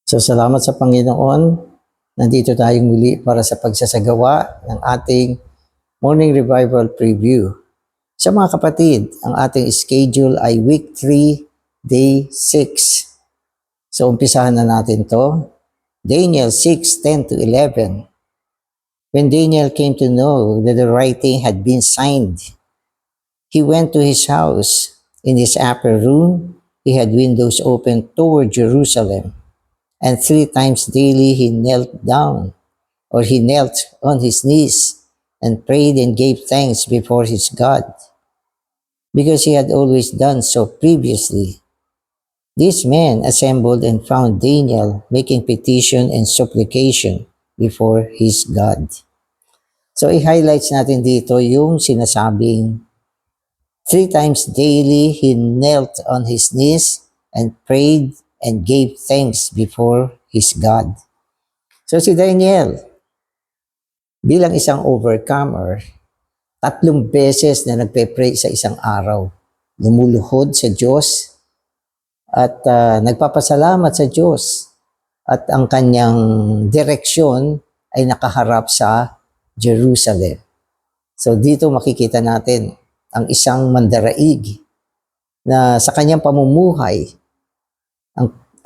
So salamat sa Panginoon. Nandito tayong muli para sa pagsasagawa ng ating Morning Revival Preview. Sa mga kapatid, ang ating schedule ay Week 3, Day 6. So umpisahan na natin to. Daniel 6:10 to 11. When Daniel came to know that the writing had been signed, he went to his house. In his upper room, he had windows open toward Jerusalem. And 3 times daily he knelt on his knees and prayed and gave thanks before his God, because he had always done so previously. These men assembled and found Daniel making petition and supplication before his God. So i-highlights natin dito yung sinasabing 3 times daily he knelt on his knees and prayed and gave thanks before his God. So si Daniel, bilang isang overcomer, 3 beses na nagpe-pray sa isang araw. Lumuluhod sa Diyos at nagpapasalamat sa Diyos. At ang kanyang direksyon ay nakaharap sa Jerusalem. So dito makikita natin ang isang mandaraig na sa kanyang pamumuhay,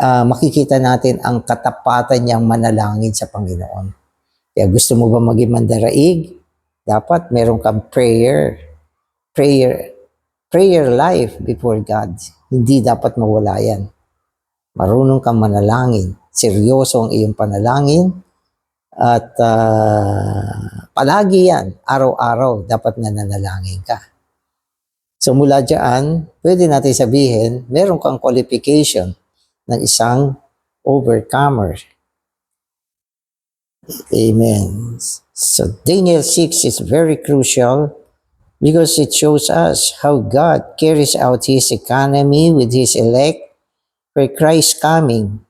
makikita natin ang katapatan niyang manalangin sa Panginoon. Kaya gusto mo ba maging mandaraig? Dapat meron kang prayer life before God. Hindi dapat mawala yan. Marunong kang manalangin. Seryoso ang iyong panalangin. At palagi yan, araw-araw, dapat nananalangin ka. So mula dyan, pwede natin sabihin, meron kang qualification ng isang overcomer. Amen. So Daniel 6 is very crucial because it shows us how God carries out His economy with His elect for Christ's coming.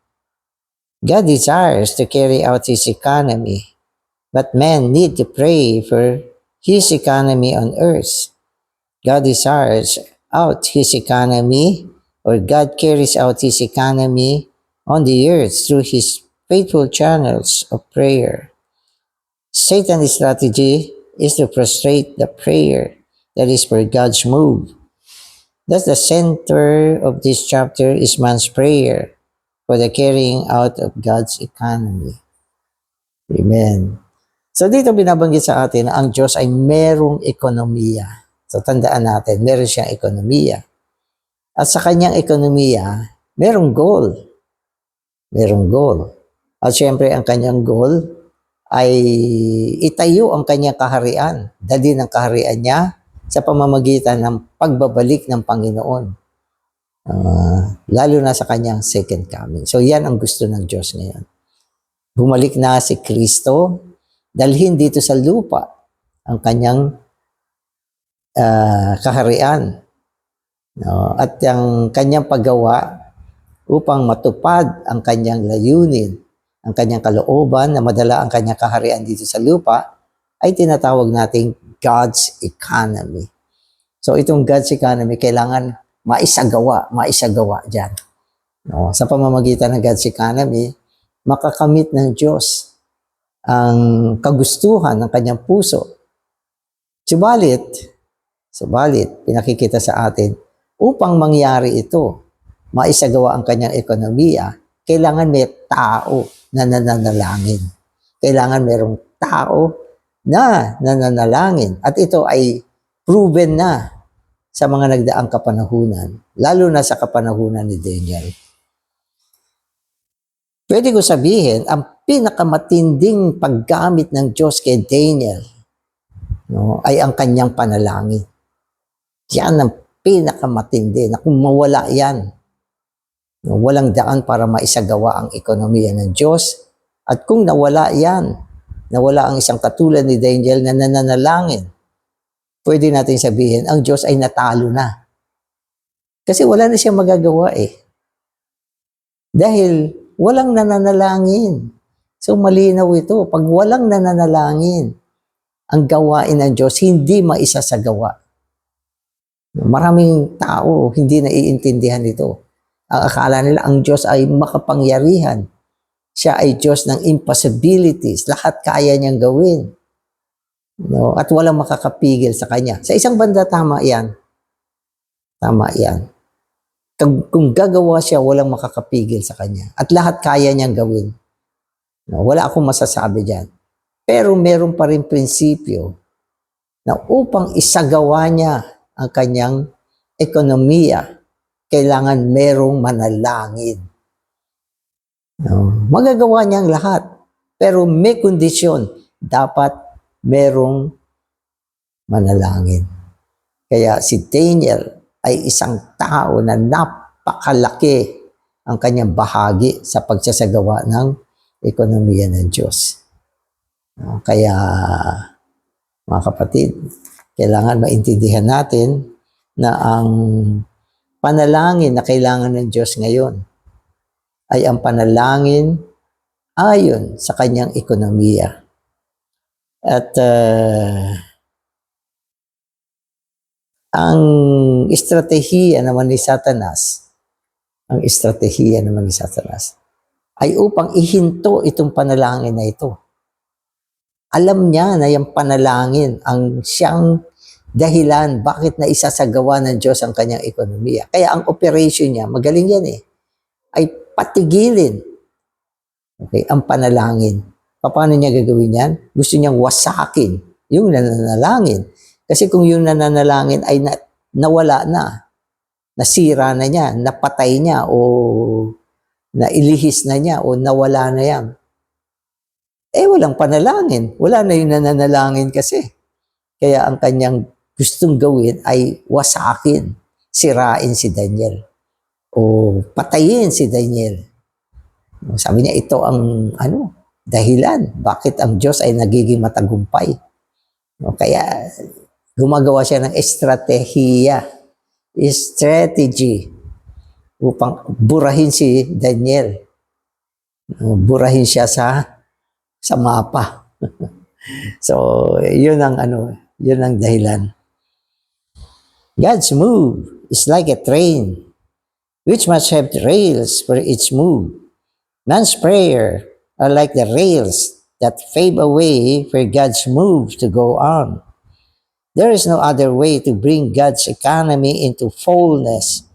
God desires to carry out His economy, but men need to pray for His economy on earth. God desires out His economy, or God carries out His economy on the earth through His faithful channels of prayer. Satan's strategy is to frustrate the prayer that is for God's move. Thus, the center of this chapter is man's prayer for the carrying out of God's economy. Amen. So dito binabanggit sa atin na ang Diyos ay merong ekonomiya. So tandaan natin, meron siyang ekonomiya. At sa kanyang ekonomiya, merong goal. Merong goal. At syempre, ang kanyang goal ay itayo ang kanyang kaharian. Dalhin ang kaharian niya sa pamamagitan ng pagbabalik ng Panginoon. Lalo na sa kanyang second coming. So yan ang gusto ng Diyos ngayon. Bumalik na si Kristo, dalhin dito sa lupa ang kanyang kaharian. At ang kanyang paggawa upang matupad ang kanyang layunin, ang kanyang kalooban na madala ang kanyang kaharian dito sa lupa, ay tinatawag nating God's economy. So itong God's economy kailangan maisagawa dyan. Sa pamamagitan ng God's economy, makakamit ng Diyos ang kagustuhan ng kanyang puso. Subalit, pinakikita sa atin, upang mangyari ito, maisagawa ang kanyang ekonomiya, kailangan may tao na nananalangin. Kailangan mayroong tao na nananalangin. At ito ay proven na sa mga nagdaang kapanahunan, lalo na sa kapanahunan ni Daniel. Pwede ko sabihin, ang pinakamatinding paggamit ng Diyos kay Daniel ay ang kanyang panalangin. Yan ang pinakamatindi na kung mawala yan, walang daan para maisagawa ang ekonomiya ng Diyos. At kung nawala yan, nawala ang isang katulad ni Daniel na nananalangin, pwede natin sabihin, ang Diyos ay natalo na. Kasi wala na siyang magagawa Dahil walang nananalangin. So malinaw ito. Pag walang nananalangin, ang gawain ng Diyos hindi maisasagawa. Maraming tao hindi naiintindihan ito. Ang akala nila ang Diyos ay makapangyarihan. Siya ay Diyos ng impossibilities. Lahat kaya niyang gawin. No? At walang makakapigil sa Kanya. Sa isang banda, tama yan. Tama yan. Kung gagawa siya, walang makakapigil sa Kanya. At lahat kaya niyang gawin. No? Wala akong masasabi dyan. Pero meron pa rin prinsipyo na upang isagawa niya ang kanyang ekonomiya, kailangan merong manalangin. No? Magagawa niya ang lahat. Pero may kondisyon. Dapat merong manalangin. Kaya si Daniel ay isang tao na napakalaki ang kanyang bahagi sa pagsasagawa ng ekonomiya ng Diyos. No? Kaya mga kapatid, kailangan maintindihan natin na ang panalangin na kailangan ng Diyos ngayon ay ang panalangin ayon sa kanyang ekonomiya. At ang estratehiya naman ni Satanas, ay upang ihinto itong panalangin na ito. Alam niya na yung panalangin ang siyang dahilan bakit na isasagawa ng Diyos ang kanyang ekonomiya. Kaya ang operation niya, magaling yan ay patigilin ang panalangin. Paano niya gagawin yan? Gusto niyang wasakin yung nananalangin. Kasi kung yung nananalangin ay nawala na, nasira na niya, napatay niya, o nailihis na niya, o nawala na yan, walang panalangin. Wala na yung nananalangin kasi. Kaya ang kanyang gustong gawin ay wasakin, sirain si Daniel, o patayin si Daniel. Sabi niya, ito ang dahilan bakit ang Diyos ay nagiging matagumpay. Kaya gumagawa siya ng strategy upang burahin si Daniel. Burahin siya sa mapa. So, yun ang dahilan. God's move is like a train which must have rails for its move. Man's prayer are like the rails that pave a way for God's move to go on. There is no other way to bring God's economy into fullness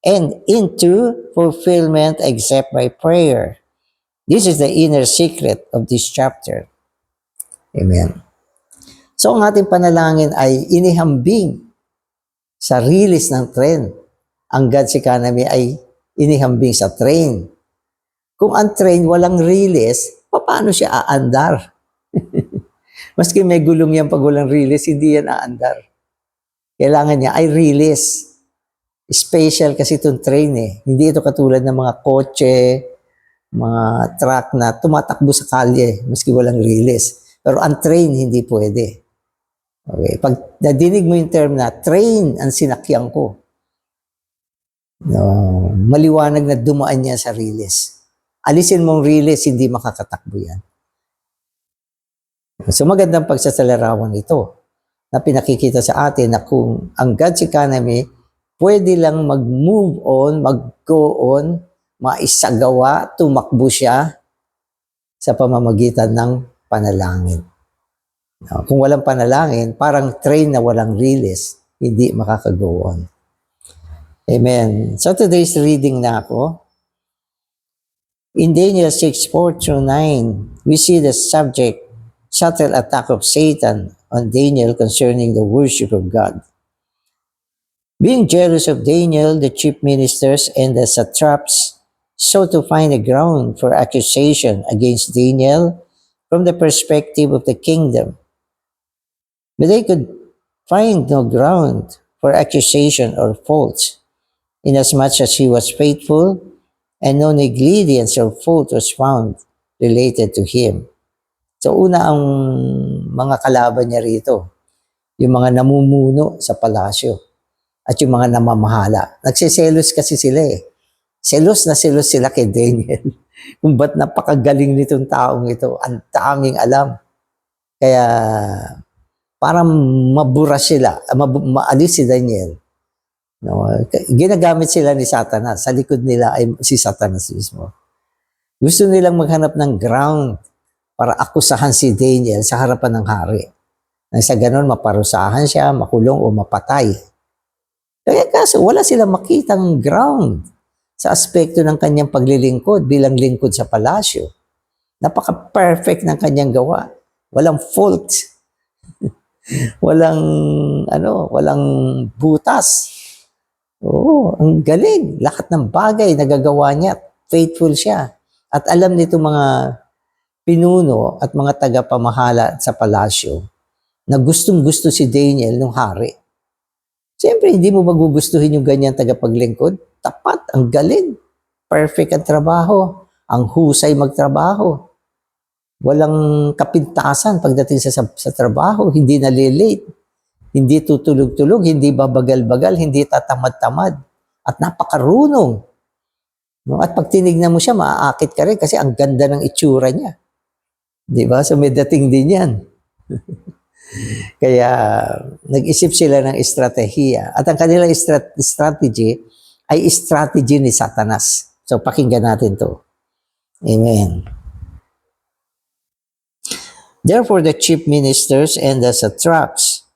and into fulfillment except by prayer. This is the inner secret of this chapter. Amen. So ang ating panalangin ay inihambing sa release ng train. Ang God's economy ay inihambing sa train. Kung ang train walang release, paano siya aandar? Maski may gulong yan pag walang release, hindi yan aandar. Kailangan niya ay release. Special kasi itong train Hindi ito katulad ng mga kotse, mga truck na tumatakbo sa kalye, maski walang release. Pero ang train, hindi pwede. Okay. Pag nadinig mo yung term na, train ang sinakyan ko, maliwanag na dumaan niya sa release. Alisin mong release, hindi makakatakbo yan. So magandang pagsasalarawan ito na pinakikita sa atin na kung ang God's economy pwede lang mag-move on, mag-go on, maisagawa, tumakbo siya sa pamamagitan ng panalangin. Kung walang panalangin, parang train na walang release, hindi makaka-go on. Amen. So today's reading na ako. In Daniel 6:4-9, we see the subtle attack of Satan on Daniel concerning the worship of God. Being jealous of Daniel, the chief ministers and the satraps sought to find a ground for accusation against Daniel from the perspective of the kingdom. But they could find no ground for accusation or fault, inasmuch as he was faithful and no negligence or fault was found related to him. So una ang mga kalaban niya rito, yung mga namumuno sa palasyo at yung mga namamahala. Nagsiselos kasi sila Selos na selos sila kay Daniel. Kung ba't napakagaling nitong taong ito, ang daming alam. Kaya parang mabura sila, maalis si Daniel. Ginagamit sila ni Satanas. Sa likod nila ay si Satanas mismo. Gusto nilang maghanap ng ground para akusahan si Daniel sa harapan ng hari. Nang sa ganon, maparusahan siya, makulong o mapatay. Kaya kaso, wala silang makitang ground sa aspekto ng kanyang paglilingkod bilang lingkod sa palasyo. Napaka-perfect ng kanyang gawa. Walang fault. Walang butas. Oo, ang galing. Lahat ng bagay nagagawa niya. Faithful siya. At alam nito mga pinuno at mga tagapamahala sa palasyo na gustong-gusto si Daniel nung hari. Siyempre, hindi mo magugustuhin yung ganyan tagapaglingkod. Tapat, ang galing. Perfect ang trabaho. Ang husay magtrabaho. Walang kapintasan pagdating sa trabaho. Hindi nalilate. Hindi tutulog-tulog. Hindi babagal-bagal. Hindi tatamad-tamad. At napakarunong. No? At pag tinignan mo siya, maaakit ka rin kasi ang ganda ng itsura niya. Di ba? So may dating din yan. Kaya nag-isip sila ng estratehiya. At ang kanilang strategy ay strategy ni Satanas. So pakinggan natin to. Amen. Therefore the chief ministers and the satraps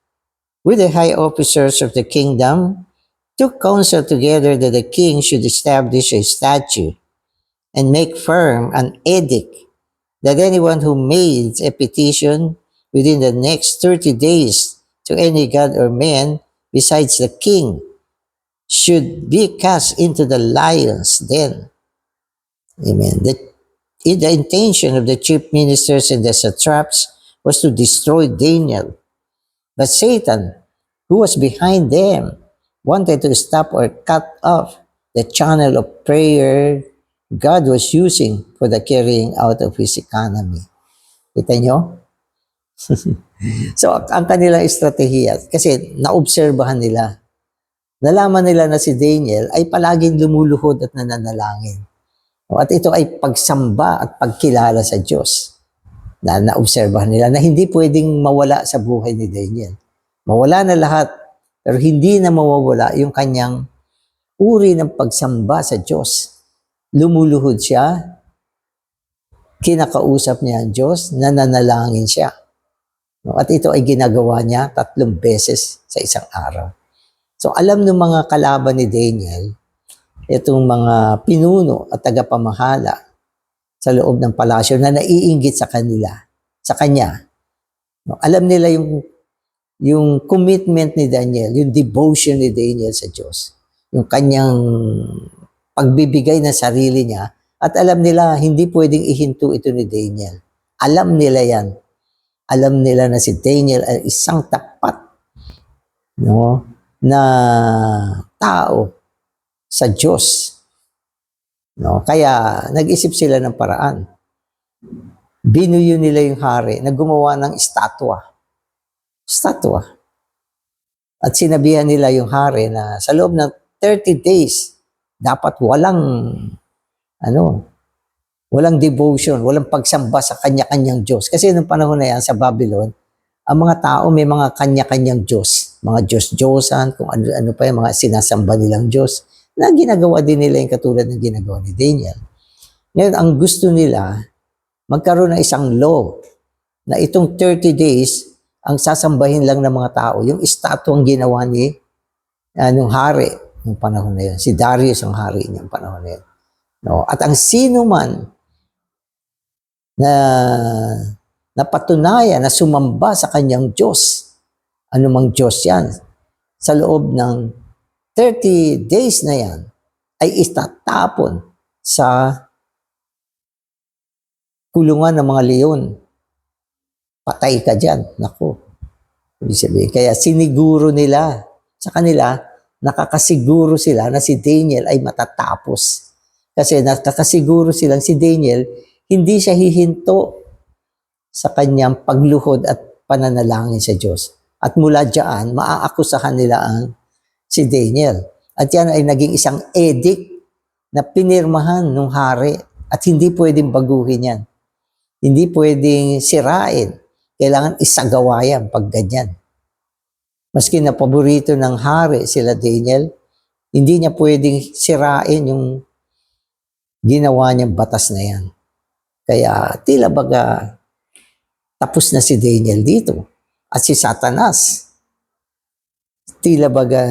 with the high officers of the kingdom took counsel together that the king should establish a statute and make firm an edict that anyone who made a petition within the next 30 days to any god or man besides the king should be cast into the lion's den. Amen. The intention of the chief ministers and the satraps was to destroy Daniel. But Satan, who was behind them, wanted to stop or cut off the channel of prayer God was using for the carrying out of His economy. Kita nyo? So, ang kanilang estratehiya, kasi naobserbahan nila, nalaman nila na si Daniel ay palaging lumuluhod at nananalangin. At ito ay pagsamba at pagkilala sa Diyos. Naobserbahan nila na hindi pwedeng mawala sa buhay ni Daniel. Mawala na lahat, pero hindi na mawawala yung kanyang uri ng pagsamba sa Diyos. Lumuluhod siya, kinakausap niya ang Diyos, nananalangin siya. At ito ay ginagawa niya 3 beses sa isang araw. So alam ng mga kalaban ni Daniel, itong mga pinuno at tagapamahala sa loob ng palasyo na naiinggit sa kanya. Alam nila yung commitment ni Daniel, yung devotion ni Daniel sa Diyos, yung kanyang pagbibigay ng sarili niya, at alam nila hindi pwedeng ihinto ito ni Daniel. Alam nila yan. Alam nila na si Daniel ay isang tapat na tao sa Diyos. Kaya nag-isip sila ng paraan. Binuyo nila yung hari na gumawa ng estatwa. At sinabihan nila yung hari na sa loob ng 30 days, dapat walang devotion, walang pagsamba sa kanya-kanyang Diyos. Kasi nung panahon na yan sa Babylon, ang mga tao may mga kanya-kanyang Diyos. Mga Diyos-Diyosan, kung ano pa yung mga sinasamba nilang Diyos, na ginagawa din nila yung katulad ng ginagawa ni Daniel. Ngayon, ang gusto nila, magkaroon ng isang law na itong 30 days, ang sasambahin lang ng mga tao, yung estatwang ginawa ni nung hari ng panahon na yun. Si Darius ang hari niyang panahon na yun. At ang sino man na napatunayan na sumamba sa kanyang Diyos, anumang Diyos yan, sa loob ng 30 days na yan, ay itatapon sa kulungan ng mga leon. Patay ka dyan. Naku. Kaya siniguro nila sa kanila, nakakasiguro sila na si Daniel ay matatapos. Kasi nakakasiguro silang si Daniel, hindi siya hihinto sa kanyang pagluhod at pananalangin sa Diyos. At mula dyan, maaakusahan nila si Daniel. At yan ay naging isang edict na pinirmahan ng hari at hindi pwedeng baguhin yan. Hindi pwedeng sirain. Kailangan isagawa yan pag ganyan. Maski na paborito ng hari sila Daniel, hindi niya pwedeng sirain yung ginawa niyang batas na yan. Kaya tila baga tapos na si Daniel dito. At si Satanas, tila baga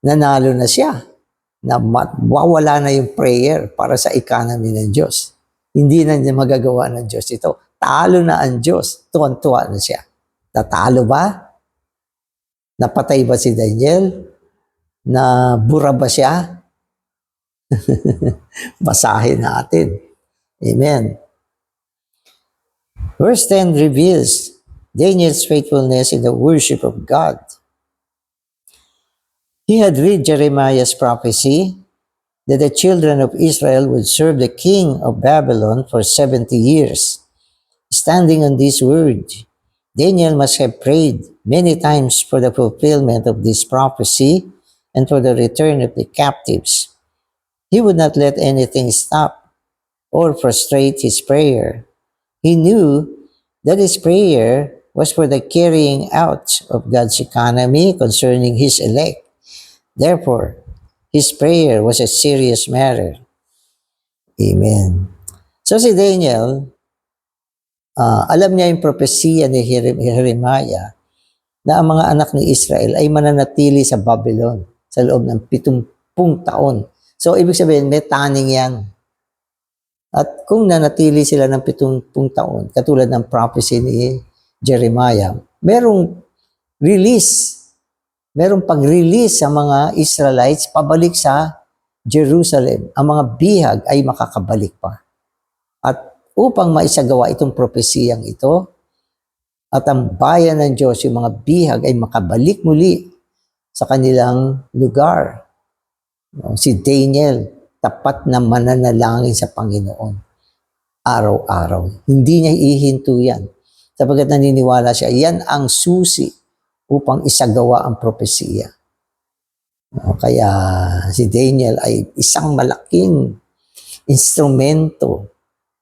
nanalo na siya. Na wawala na yung prayer para sa economy ng Diyos. Hindi na niya magagawa ng Diyos ito. Talo na ang Diyos. Tuwan-tuwa na siya. Natalo ba? Napatay ba si Daniel? Nabura ba siya? Basahin natin. Amen. Verse 10 reveals Daniel's faithfulness in the worship of God. He had read Jeremiah's prophecy that the children of Israel would serve the king of Babylon for 70 years. Standing on this word, Daniel must have prayed many times for the fulfillment of this prophecy and for the return of the captives. He would not let anything stop or frustrate his prayer. He knew that his prayer was for the carrying out of God's economy concerning his elect. Therefore, his prayer was a serious matter. Amen. So si Daniel, alam niya yung propesiya ni Jeremiah na ang mga anak ni Israel ay mananatili sa Babylon sa loob ng 70 taon. So, ibig sabihin, may taning yan. At kung nanatili sila ng 70 taon, katulad ng prophecy ni Jeremiah, merong pag-release sa mga Israelites pabalik sa Jerusalem. Ang mga bihag ay makakabalik pa. At upang maisagawa itong propesiyang ito, at ang bayan ng Diyos, yung mga bihag ay makabalik muli sa kanilang lugar. Si Daniel, tapat na mananalangin sa Panginoon. Araw-araw. Hindi niya ihinto yan. Sapagkat naniniwala siya, yan ang susi upang isagawa ang propesiya. Kaya si Daniel ay isang malaking instrumento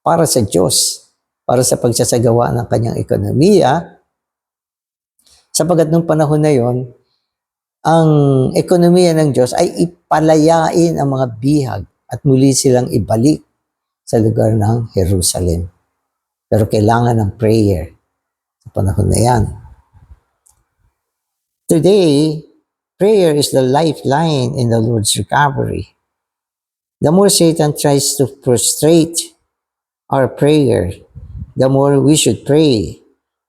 para sa Diyos, para sa pagsasagawa ng kanyang ekonomiya. Sapagkat nung panahon na yon, ang ekonomiya ng Diyos ay ipalayain ang mga bihag at muli silang ibalik sa lugar ng Jerusalem. Pero kailangan ng prayer sa panahon na yan. Today, prayer is the lifeline in the Lord's recovery. The more Satan tries to frustrate our prayer, the more we should pray.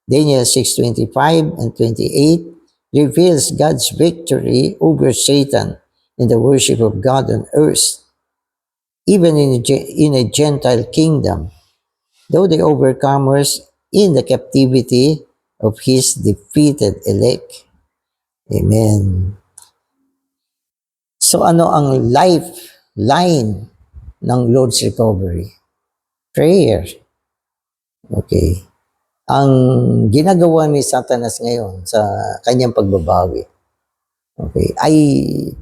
Daniel 6:25 and 28 reveals God's victory over Satan in the worship of God on earth, even in a Gentile kingdom, though the overcomers in the captivity of his defeated elect. Amen. So ano ang lifeline ng Lord's recovery? Prayer. Okay. Ang ginagawa ni Satanas ngayon sa kanyang pagbabawi, okay, ay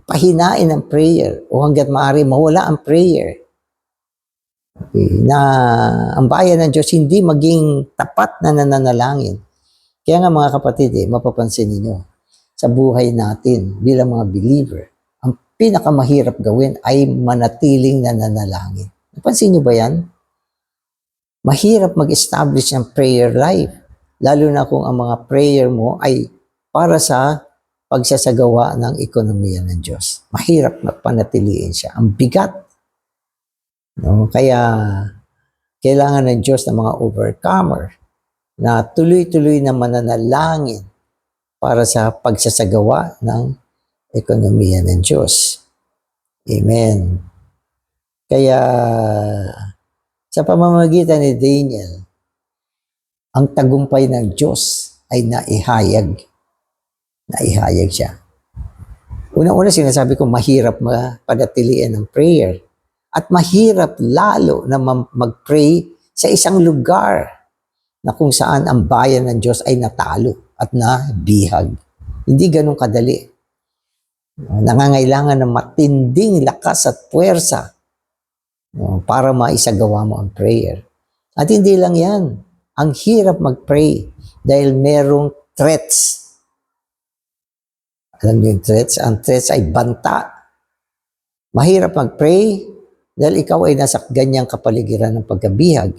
pahinain ang prayer o hanggat maaari mawala ang prayer. Okay, na ang bayan ng Diyos hindi maging tapat na nananalangin. Kaya nga mga kapatid, mapapansin niyo sa buhay natin bilang mga believer, ang pinakamahirap gawin ay manatiling nananalangin. Napansin niyo ba yan? Mahirap mag-establish ng prayer life, lalo na kung ang mga prayer mo ay para sa pagsasagawa ng ekonomiya ng Diyos. Mahirap magpanatiliin siya. Ang bigat. No? Kaya kailangan ng Diyos ng mga overcomer na tuloy-tuloy na mananalangin para sa pagsasagawa ng ekonomiya ng Diyos. Amen. Kaya sa pamamagitan ni Daniel, ang tagumpay ng Diyos ay naihayag. Naihayag siya. Una-una sinasabi ko, mahirap mapanatilian ng prayer. At mahirap lalo na mag-pray sa isang lugar na kung saan ang bayan ng Diyos ay natalo at nabihag. Hindi ganun kadali. Nangangailangan ng matinding lakas at puwersa para maisagawa mo ang prayer. At hindi lang yan. Ang hirap mag-pray dahil merong threats. Alam niyo yung threats? Ang threats ay banta. Mahirap mag-pray dahil ikaw ay nasa ganyang kapaligiran ng pagkabihag.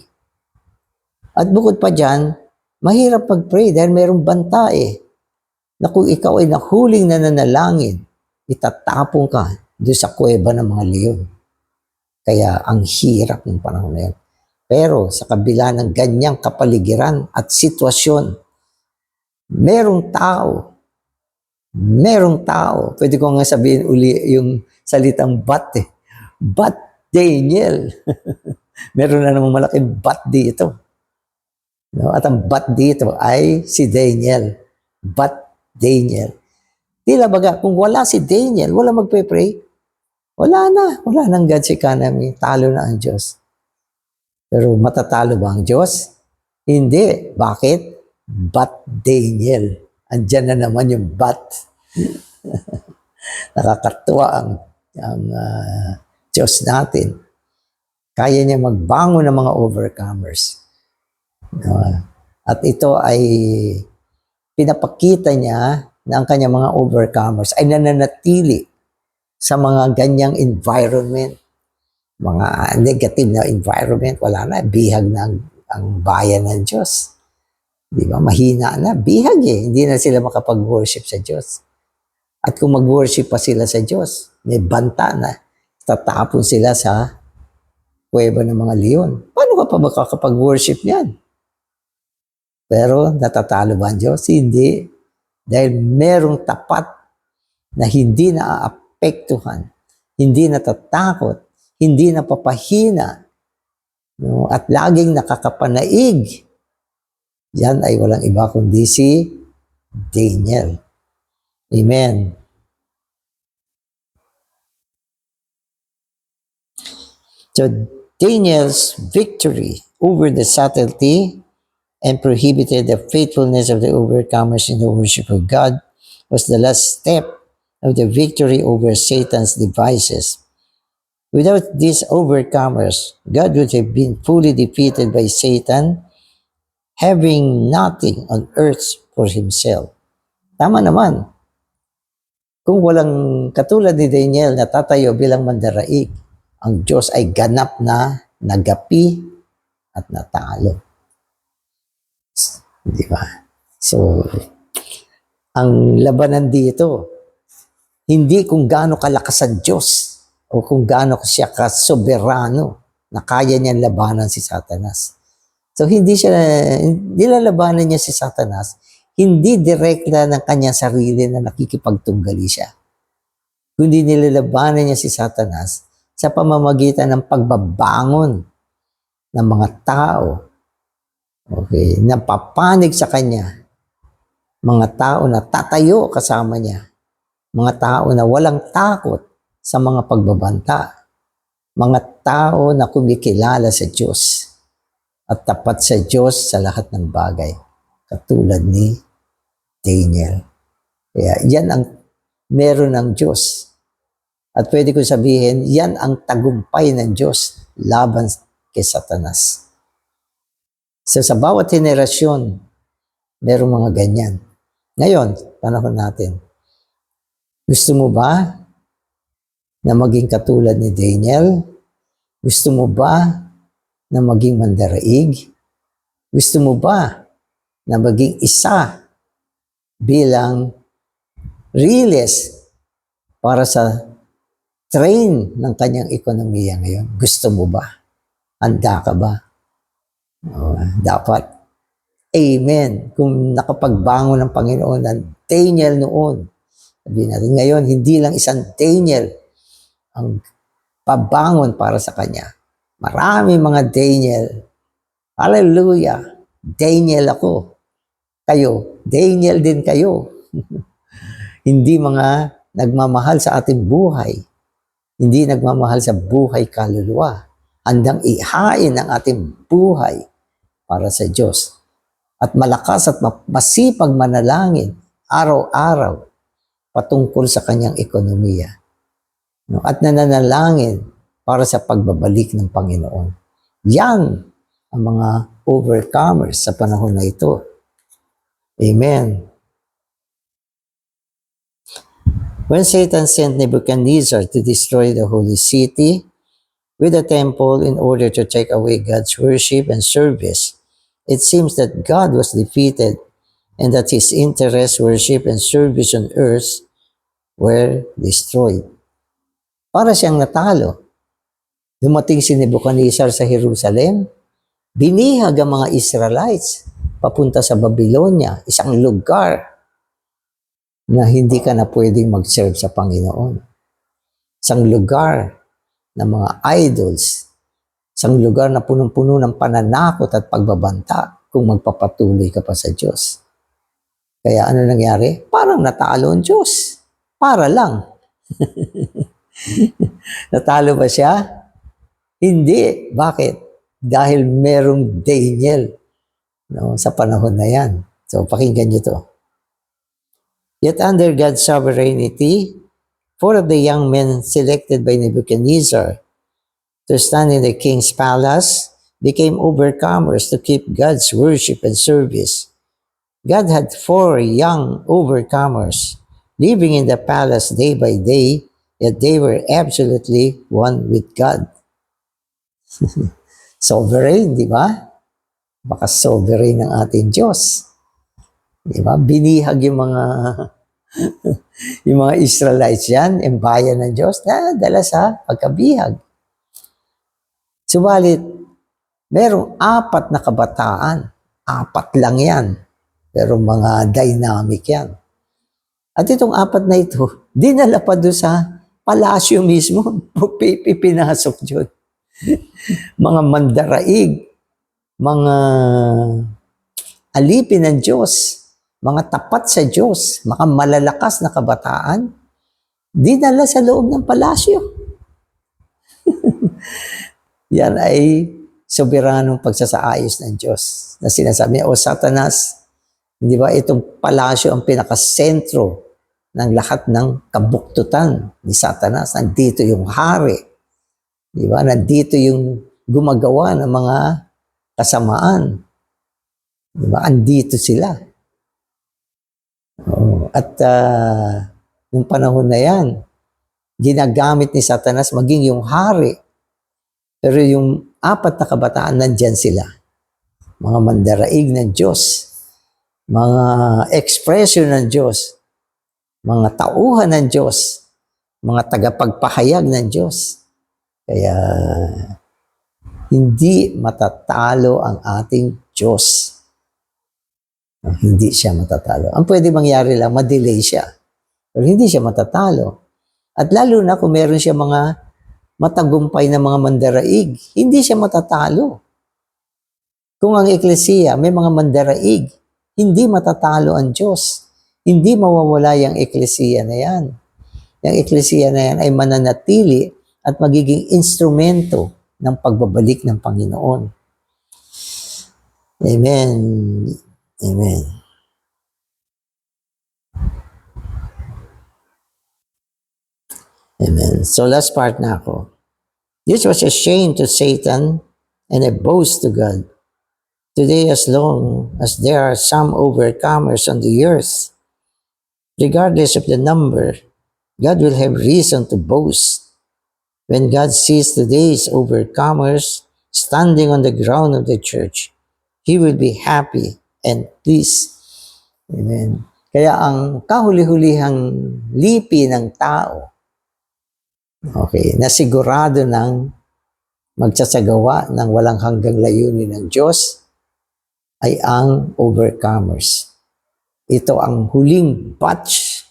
At bukod pa dyan, mahirap pag-pray dahil mayroong banta na kung ikaw ay nahuling nananalangin, itatapong ka doon sa kuweba ng mga leon. Kaya ang hirap ng panahon na yun. Pero sa kabila ng ganyang kapaligiran at sitwasyon, merong tao, pwede ko nga sabihin uli yung salitang but Daniel. Meron na namang malaking but dito. No? At ang but dito ay si Daniel. But Daniel. Tila baga, kung wala si Daniel, wala magpe-pray, wala nang God's economy, talo na ang Diyos. Pero matatalo ba ang Diyos? Hindi. Bakit? But Daniel. Andyan na naman yung but. Nakakatuwa ang Diyos natin. Kaya niya magbangon ng mga overcomers. At ito ay pinapakita niya na ang kanyang mga overcomers ay nananatili sa mga ganyang environment. Mga negative na environment, wala na, bihag na ang bayan ng Diyos. Di ba? Mahina na, bihag Hindi na sila makapag-worship sa Diyos. At kung mag-worship pa sila sa Diyos, may banta na, tatapon sila sa kuweba ng mga leon. Paano ka pa makakapag-worship niyan? Pero natatalo ba ang Diyos? Hindi. Dahil merong tapat na hindi naaapektuhan, hindi natatakot, hindi napapahina, no? At laging nakakapanaig. Yan ay walang iba kundi si Daniel. Amen. So Daniel's victory over the subtlety and prohibited the faithfulness of the overcomers in the worship of God was the last step of the victory over Satan's devices. Without these overcomers, God would have been fully defeated by Satan, having nothing on earth for himself. Tama naman. Kung walang katulad ni Daniel na tatayo bilang mandaraig, ang Diyos ay ganap na nagapi at natalo. Di ba? So, ang labanan dito, hindi kung gaano kalakas ang Diyos o kung gaano siya kasoberano na kaya niyang labanan si Satanas. So, hindi lalabanan niya si Satanas, hindi direkta ng kanyang sarili na nakikipagtunggali siya. Kundi nilalabanan niya si Satanas sa pamamagitan ng pagbabangon ng mga tao, okay, na papanig sa kanya, mga tao na tatayo kasama niya, mga tao na walang takot sa mga pagbabanta, mga tao na kumikilala sa Diyos at tapat sa Diyos sa lahat ng bagay, katulad ni Daniel. Kaya yan ang meron ng Diyos. At pwede ko sabihin, yan ang tagumpay ng Diyos laban kay Satanas. So sa bawat henerasyon, merong mga ganyan. Ngayon, panahon natin. Gusto mo ba na maging katulad ni Daniel? Gusto mo ba na maging mandaraig? Gusto mo ba na maging isa bilang riles para sa train ng kanyang ekonomiya ngayon? Gusto mo ba? Handa ka ba? Dapat. Amen. Kung nakapagbangon ng Panginoon ng Daniel noon, sabihin natin ngayon, hindi lang isang Daniel ang pabangon para sa kanya. Marami mga Daniel. Hallelujah. Daniel ako. Kayo. Daniel din kayo. Hindi mga nagmamahal sa ating buhay. Hindi nagmamahal sa buhay kaluluwa. Handang ihain ang ating buhay para sa Diyos. At malakas at masipag manalangin araw-araw patungkol sa kanyang ekonomiya. At nananalangin para sa pagbabalik ng Panginoon. Yan ang mga overcomers sa panahon na ito. Amen. When Satan sent Nebuchadnezzar to destroy the holy city, with the temple in order to take away God's worship and service. It seems that God was defeated and that his interests, worship, and service on earth were destroyed. Para siyang natalo. Dumating si Nebuchadnezzar sa Jerusalem, binihag ang mga Israelites papunta sa Babylonia, isang lugar na hindi ka na pwedeng mag-serve sa Panginoon. Isang lugar ng mga idols, isang lugar na punong-puno ng pananakot at pagbabanta kung magpapatuloy ka pa sa Diyos. Kaya ano nangyari? Parang natalo ang Diyos. Para lang. Natalo ba siya? Hindi. Bakit? Dahil merong Daniel, no, sa panahon na yan. So, pakinggan nyo to. Yet under God's sovereignty, 4 of the young men selected by Nebuchadnezzar to stand in the king's palace became overcomers to keep God's worship and service. God had 4 young overcomers living in the palace day by day, yet they were absolutely one with God. Sovereign, di ba? Baka sovereign ng ating Diyos. Di ba? Binihag yung mga yung mga Israelites yan, yung bayan ng Diyos, na dala sa pagkabihag. Subalit, merong 4 na kabataan. 4 lang yan. Pero mga dynamic yan. At itong 4 na ito, dinala pa doon sa palasyo mismo. Pinasok dyan. Mga mandaraig, mga alipin ng Diyos, mga tapat sa Diyos, mga malalakas na kabataan, dinala sa loob ng palasyo. Yan ay soberanong pagsasaayos ng Diyos. Na sinasabi niya, O Satanas, hindi ba itong palasyo ang pinakasentro ng lahat ng kabuktutan ni Satanas. Nandito yung hari. Di ba? Nandito yung gumagawa ng mga kasamaan. Di ba? Andito sila. At yung panahon na yan, ginagamit ni Satanas maging yung hari. Pero yung 4 na kabataan, nandyan sila. Mga mandaraig ng Diyos, mga ekspresyon ng Diyos, mga tauhan ng Diyos, mga tagapagpahayag ng Diyos. Kaya hindi matatalo ang ating Diyos. Hindi siya matatalo. Ang pwede mangyari lang, ma-delay siya. Pero hindi siya matatalo. At lalo na kung meron siya mga matagumpay na mga mandaraig, hindi siya matatalo. Kung ang eklesiya may mga mandaraig, hindi matatalo ang Diyos. Hindi mawawala yung eklesiya na yan. Yung eklesiya na yan ay mananatili at magiging instrumento ng pagbabalik ng Panginoon. Amen. Amen. Amen. So last part na ako. This was a shame to Satan and a boast to God. Today, as long as there are some overcomers on the earth, regardless of the number, God will have reason to boast. When God sees today's overcomers standing on the ground of the church, He will be happy and pleased. Amen. Kaya ang kahuli-hulihang lipi ng tao, okay, na sigurado ng magsasagawa ng walang hanggang layunin ng Diyos, ay ang overcomers. Ito ang huling batch.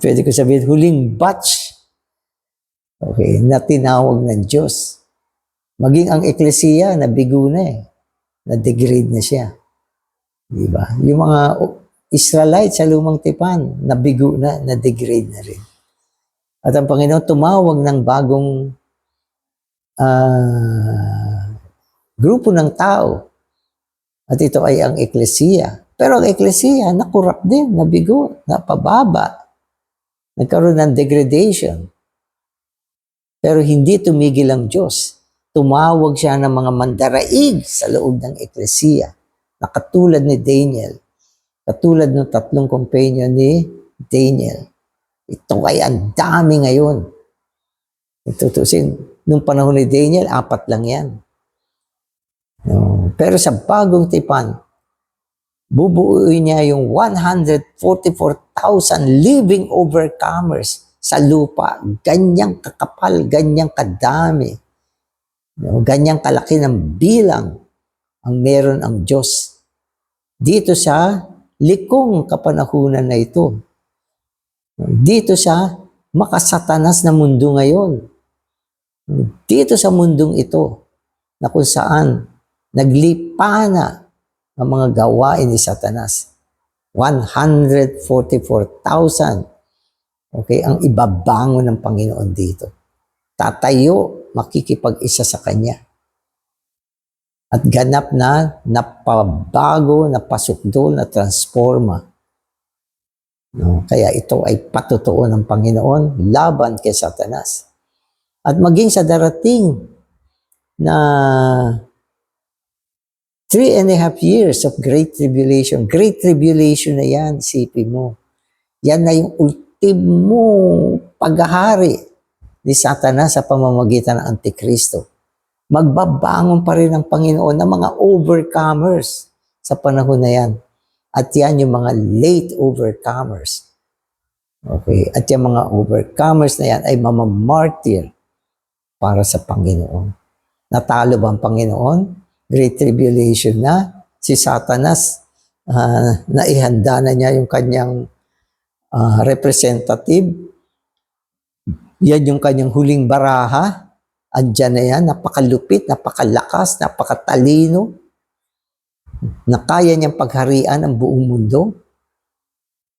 Pwede ko sabihin, huling batch. Okay, na tinawag ng Diyos. Maging ang eklesiya, nabigo na eh. Na-degrade na siya. Diba? Yung mga Israelites sa lumang tipan, nabigo na, na-degrade na rin. At ang Panginoon tumawag ng bagong grupo ng tao. At ito ay ang eklesiya. Pero ang eklesiya, nakurap din, nabigo, napababa. Nagkaroon ng degradation. Pero hindi tumigil ang Diyos. Tumawag siya ng mga mandaraig sa loob ng eklesiya. Na katulad ni Daniel. Katulad ng 3 companion ni Daniel. Ito ay ang dami ngayon. Tutusin, nung panahon ni Daniel, 4 lang yan. No. Pero sa bagong tipan, bubuuin niya yung 144,000 living overcomers sa lupa. Ganyang kakapal, ganyang kadami. No, ganyang kalaki ng bilang ang meron ang Diyos dito sa likong kapanahunan na ito. Dito sa makasatanas na mundo ngayon. Dito sa mundong ito na kung saan naglipana ang mga gawain ni Satanas. 144,000. Okay, ang ibabangon ng Panginoon dito. Tatayo, makikipag-isa sa Kanya. At ganap na napabago, napasukdol, na transforma. No? Kaya ito ay patutuo ng Panginoon laban kay Satanas. At maging sa darating na 3.5 years of Great Tribulation. Great Tribulation na yan, isipin mo. Yan na yung ultimo paghahari ni Satanas sa pamamagitan ng Antikristo. Magbabangon pa rin ang Panginoon ng mga overcomers sa panahon na yan. At yan yung mga late overcomers. Okay? At yung mga overcomers na yan ay mamamartir para sa Panginoon. Natalo ba ang Panginoon? Great Tribulation na. Si Satanas, naihanda na niya yung kanyang representative. Yan yung kanyang huling baraha. Andyan na yan, napakalupit, napakalakas, napakatalino, na kaya niyang pagharian ang buong mundo.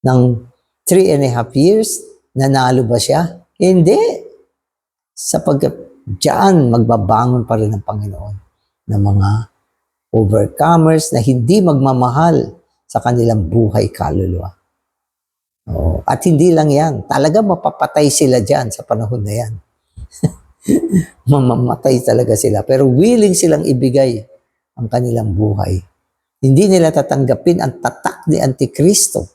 Ng 3.5 years, nanalo ba siya? Hindi. Sapagkat diyan magbabangon pa rin ang Panginoon ng mga overcomers na hindi magmamahal sa kanilang buhay kaluluwa. At hindi lang yan, talaga mapapatay sila diyan sa panahon na yan. Mamamatay talaga sila, pero willing silang ibigay ang kanilang buhay. Hindi nila tatanggapin ang tatak ni Antikristo.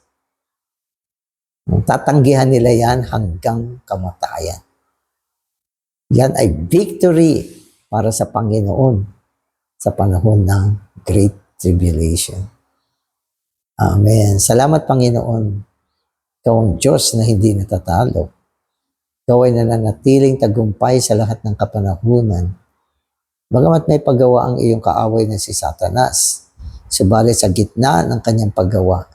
Tatanggihan nila yan hanggang kamatayan. Yan ay victory para sa Panginoon sa panahon ng Great Tribulation. Amen. Salamat, Panginoon. Ikaw ang Diyos na hindi natatalo. Ikaw ay nananatiling tagumpay sa lahat ng kapanahunan. Bagamat may paggawa ang iyong kaaway na si Satanas, subalit sa gitna ng kanyang paggawa,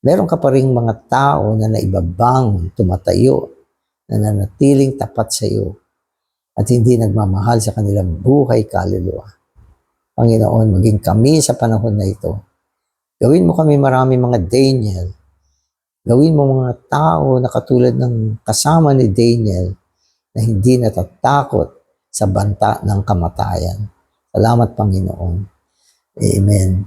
meron ka pa ring mga tao na naibabangon, tumatayo, nananatiling tapat sa iyo, at hindi nagmamahal sa kanilang buhay kaluluwa. Panginoon, maging kami sa panahon na ito. Gawin mo kami marami mga Daniel. Gawin mo mga tao na katulad ng kasama ni Daniel na hindi natatakot sa banta ng kamatayan. Salamat, Panginoon. Amen.